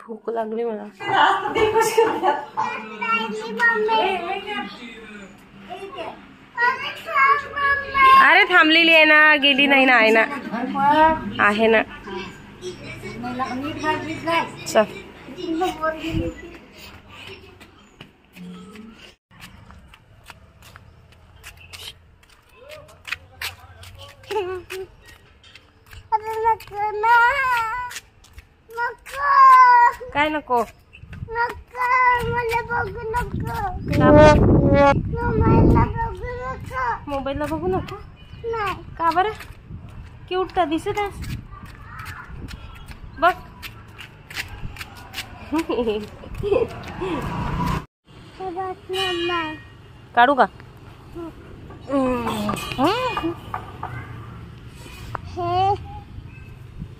भूक लागली मला. अरे थांबलेली आहे ना, गेली नाही ना, आहे ना, आहे ना. चल काय नको मोबाईलला बघू नको. का बरं? क्यूट दिसत आहेस बघ. काढू का?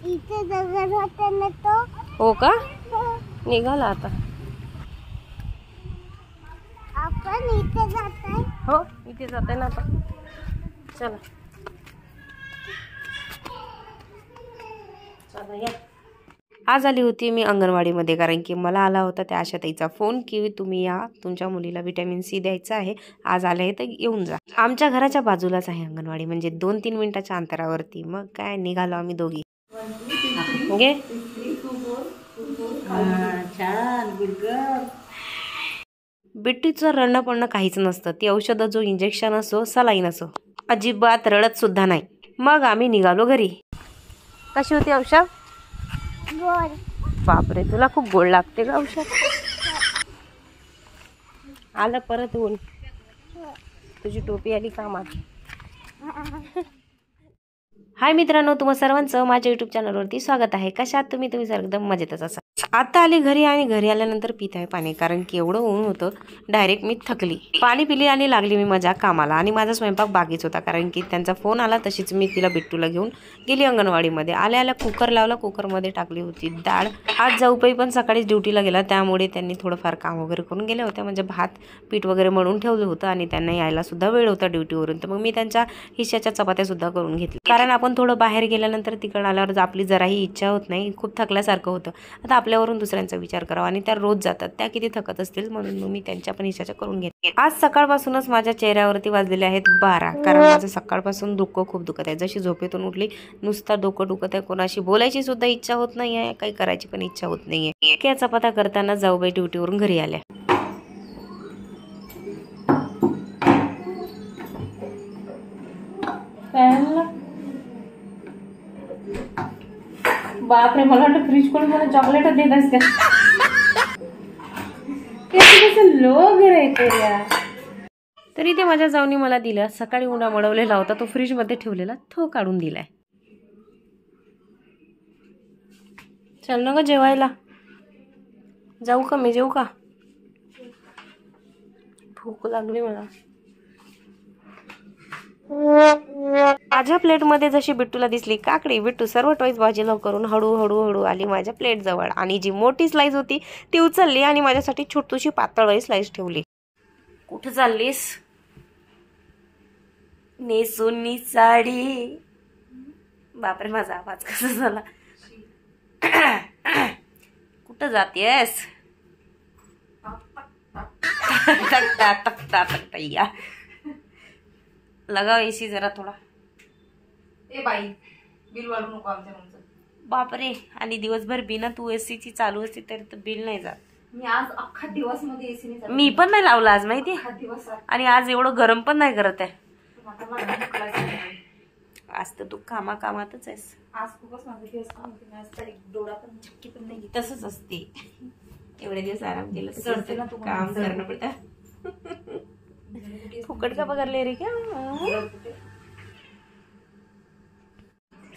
इथे दगड होते ना तो. हो का? निघाला आता. आपण इथे जाताय. हो इथे जाते ना आता. चला चला या. आज आली होती मी अंगणवाडीमध्ये, कारण की मला आला होता त्या आशाताईचा फोन की तुम्ही या, तुमच्या मुलीला विटॅमिन सी द्यायचं आहे, आज आले आहे तर येऊन जा. आमच्या घराच्या बाजूलाच आहे अंगणवाडी, म्हणजे 2-3 मिनिटाच्या अंतरावरती. मग काय निघालो आम्ही दोघी. घे बिट्टीचं रडणं पडणं काहीच नसतं. ती औषधं जो इंजेक्शन असो, सलाईन असो, अजिबात रडत सुद्धा नाही. मग आम्ही निघालो घरी. कशी होती औषध? गोड. बापरे, तुला खूप गोड लागते का औषध? आलं परत ऊन. तुझी टोपी आली कामात. हाय मित्रांनो, तुम्हा सर्वांचं माझ्या युट्यूब चॅनलवरती स्वागत आहे. कशात तुम्ही सर्व एकदम मजेतच असा. आता आली घरी आणि घरी आल्यानंतर पित आहे पाणी, कारण की एवढं ऊन होतं. डायरेक्ट मी थकली, पाणी पिली आणि लागली मी माझ्या कामाला. आणि माझा स्वयंपाक बाकीच होता, कारण की त्यांचा फोन आला. तशीच मी तिला बिट्टूला घेऊन गेली अंगणवाडीमध्ये. आल्या आल्या कुकर लावला, कुकरमध्ये टाकली होती डाळ. आज जाऊबाई पण सकाळीच ड्युटीला गेला, त्यामुळे त्यांनी थोडंफार काम वगैरे करून गेल्या होत्या. म्हणजे भात पीठ वगैरे मळून ठेवलं होतं आणि त्यांना यायला सुद्धा वेळ होता ड्युटीवरून. तर मग मी त्यांच्या हिश्श्याच्या चपात्या सुद्धा करून घेतली, कारण आपण थोडं बाहेर गेल्यानंतर तिकडे आल्यावर आपली जराही इच्छा होत नाही, खूप थकल्यासारखं होतं. आता आपल्यावरून दुसऱ्यांचा विचार करावा, आणि त्या रोज जातात, त्या किती थकत असतील, म्हणून मग मी त्यांच्या पण हिश्श्याच्या करून घेतली. आज सकाळपासूनच माझ्या चेहऱ्यावरती वाजलेले आहेत 12, कारण माझं सकाळपासून डोकं खूप दुखत आहे. जशी झोपेतून उठली नुसतं डोकं दुखत आहे. कोणाशी बोलायची सुद्धा इच्छा होत नाही आहे, काही करायची पण इच्छा होत नाहीये. त्या चपात्या करताना जाऊबाई ड्युटीवरून घरी आल्या. बापरे, मला वाटतं फ्रीज खोलून मला चॉकलेट देत असते. लोग तरी ते माझ्या जाऊनी मला दिलं. सकाळी उन्हा मळवलेला होता, तो फ्रीज मध्ये ठेवलेला, तो काढून दिलाय. चल ना ग जेवायला. जाऊ का मी? जेऊ का? भूक लागली मला. माझ्या प्लेटमध्ये जशी बिट्टूला दिसली काकडी, बिट्टू सर्व टॉईज बाजूला करून हळूहळू आली माझ्या प्लेट जवळ, आणि जी मोठी स्लाइस होती ती उचलली आणि माझ्यासाठी छोटीशी पातळ स्लाइस ठेवली. कुठे चाललीस? नेसून साडी. बापरे, माझा आवाज कसा झाला. कुठं जातेस? या लगाव एसी जरा थोडा. ए बाई, बिल वाढू नको आमच्या रूमचं. बापरे, आणि दिवसभर बिना तू एसीची चालू असते तरी बिल नाही जात. मी आज अख्खा दिवस मध्ये एसी नाही. मी पण नाही लावला आज, माहिती. आणि आज एवढं गरम पण नाही करत आहे. आज तर तू कामातच आहेस. आज खूपच माझं दिवस डोळा पण झटकी पण नाही. तसंच असते, एवढे दिवस आराम केलं चढते ना, तू काम करणं पडतं. फुकट का पगारले रे क्या?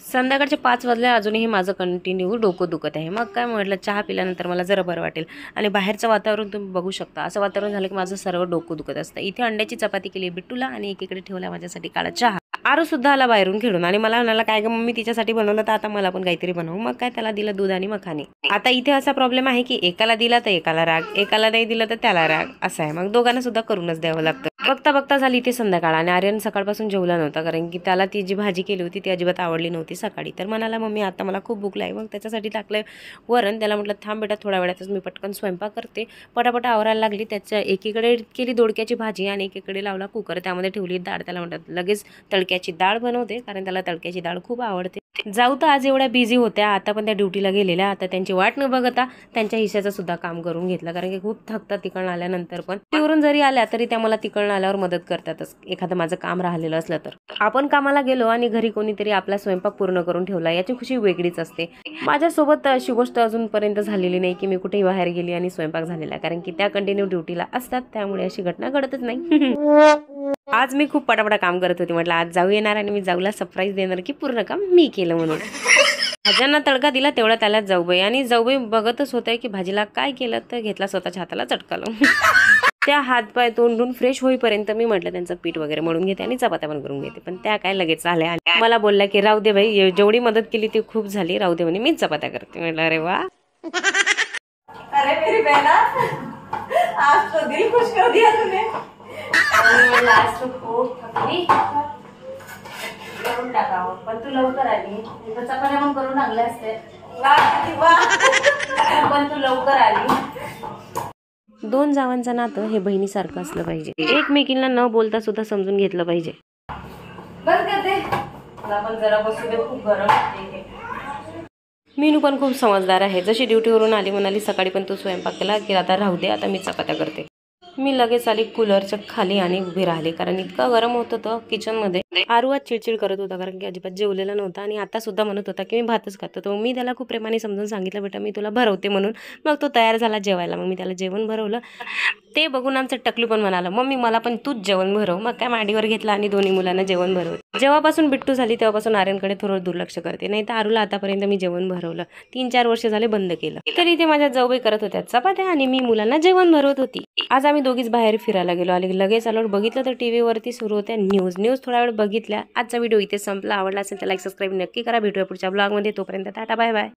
संध्याकाळचे 5 वाजले, अजूनही माझं कंटिन्यू डोकं दुखत आहे. मग काय म्हटलं, चहा पिल्यानंतर मला जरा बरं वाटेल. आणि बाहेरचं वातावरण तुम्ही बघू शकता, असं वातावरण झालं की माझं सर्व डोकं दुखत असतं. इथे अंड्याची चपाती केली बिट्टूला, आणि एकीकडे ठेवला माझ्यासाठी काळा चहा. आरू सुद्धा आला बाहेरून खेळून, आणि मला म्हणाला काय ग मम्मी तिच्यासाठी बनवलं, तर आता मला पण काहीतरी बनवू. मग काय त्याला दिलं दूध आणि मखाने. आता इथे असा प्रॉब्लेम आहे की एकाला दिला तर एकाला राग, एकाला नाही दिला तर त्याला राग, असं आहे. मग दोघांना सुद्धा करूनच द्यावं लागतं. बघता बघता झाली ते संध्याकाळ आणि आर्यन सकाळपासून जेवला नव्हता, कारण की त्याला ती जी भाजी केली होती ती अजिबात आवडली नव्हती सकाळी. तर म्हणाला मम्मी आता मला खूप भूक लागली. मग त्याच्यासाठी टाकलं वरण. त्याला म्हटलं थांब बेटा थोड्या वेळातच मी पटकन स्वयंपाक करते. पटापट आवरायला लागली. त्याच्या एकीकडे केली दोडक्याची भाजी आणि एकीकडे लावला कुकर, त्यामध्ये ठेवली डाळ. त्याला म्हणतात लगेच तडक्याची डाळ बनवते, कारण त्याला तडक्याची डाळ खूप आवडते. जाऊ तर आज एवढ्या बिझी होत्या, आता पण त्या ड्युटीला गेलेल्या. आता त्यांची वाट न बघता त्यांच्या हिश्श्याचं सुद्धा काम करून घेतलं, कारण की खूप थकतात तिकडून आल्यानंतर. पण तिवरून जरी आल्या तरी त्या मला तिकडून आल्यावर मदत करतातच, एखादं माझं काम राहिलेलं असलं तर. आपण कामाला गेलो आणि घरी कोणीतरी आपला स्वयंपाक पूर्ण करून ठेवला, याची खुशी वेगळीच असते. माझ्यासोबत अशी गोष्ट अजूनपर्यंत झालेली नाही की मी कुठेही बाहेर गेली आणि स्वयंपाक झालेला, कारण की त्या कंटिन्यू ड्युटीला असतात, त्यामुळे अशी घटना घडतच नाही. आज मी खूप पटापटा काम करत होती. म्हटलं आज जाऊ येणार आणि मी जाऊला सरप्राईज देणार की पूर्ण काम मी केलं म्हणून. भाज्यांना तडका दिला तेवढा त्याला जाऊबाई, आणि जाऊबाई बघतच होत्या की भाजीला काय केलं, तर घेतला स्वतःच्या हाताला चटका लावून. त्या हातपाय तोंडून फ्रेश होईपर्यंत मी म्हटलं त्यांचं पीठ वगैरे मळून घेते आणि चपात्या पण करून घेते. पण त्या काय लगेच आल्या आणि मला बोलल्या की राहू दे भाई, जेवढी मदत केली ती खूप झाली, राहू दे म्हणे, मीच चपात्या करते. म्हटलं अरे वा. अरे मेरी बहना, आज तो दिल खुश कर दिया तूने. आज तो खूप थकली, करून टाकावं, पण तू लवकर आली. चपात्या पण करून आणल्या असते, पण तू लवकर आली. दोन जावांचं नातं हे बहिणीसारखं असलं पाहिजे. एकमेकींना न बोलता सुद्धा समजून घेतलं पाहिजे. बस करते मला पण जरा बसू दे, खूप गरम होते. मीनू पण खूप समजदार आहे. जशी ड्युटीवरून आली म्हणाली सकाळी पण तू स्वयंपाक केला की आता राहू दे, आता मी चपात्या करते. मी लगेच आली कूलरच्या खाली आणि उभी राहिली, कारण इतकं गरम होत होतं किचनमध्ये. आरू आज चिडचिड करत होता, कारण की अजिबात जेवलेला नव्हता आणि आता सुद्धा म्हणत होता की मी भातच खातो. तर मी त्याला खूप प्रेमाने समजून सांगितलं बेटा मी तुला भरवते म्हणून. मग तो तयार झाला जेवायला. मग मी त्याला जेवण भरवलं. ते बघून आमचं टकलू पण म्हणाला मम्मी मला पण तूच जेवण भरव. मग काय मांडीवर घेतला आणि दोन्ही मुलांना जेवण भरवलं. जेव्हापासून बिट्टू झाली तेव्हापासून आर्यनकडे थोडं दुर्लक्ष करते, नाही तर आरूला आतापर्यंत मी जेवण भरवलं. 3-4 वर्ष झाले बंद केलं. तरी ते माझ्या जाऊबाई करत होत्या चपात्या आणि मी मुलांना जेवण भरवत होती. आज आम्ही दोघीच बाहेर फिरायला गेलो. आणि लगेच आलो, बघितलं तर टीव्ही वरती सुरू होत्या न्यूज. थोडा वेळ बघितल्या. आजचा व्हिडिओ इथे संपला. आवडला असेल तर लाईक सबस्क्राईब नक्की करा. भेटूया पुढच्या ब्लॉगमध्ये. तोपर्यंत टाटा बाय बाय.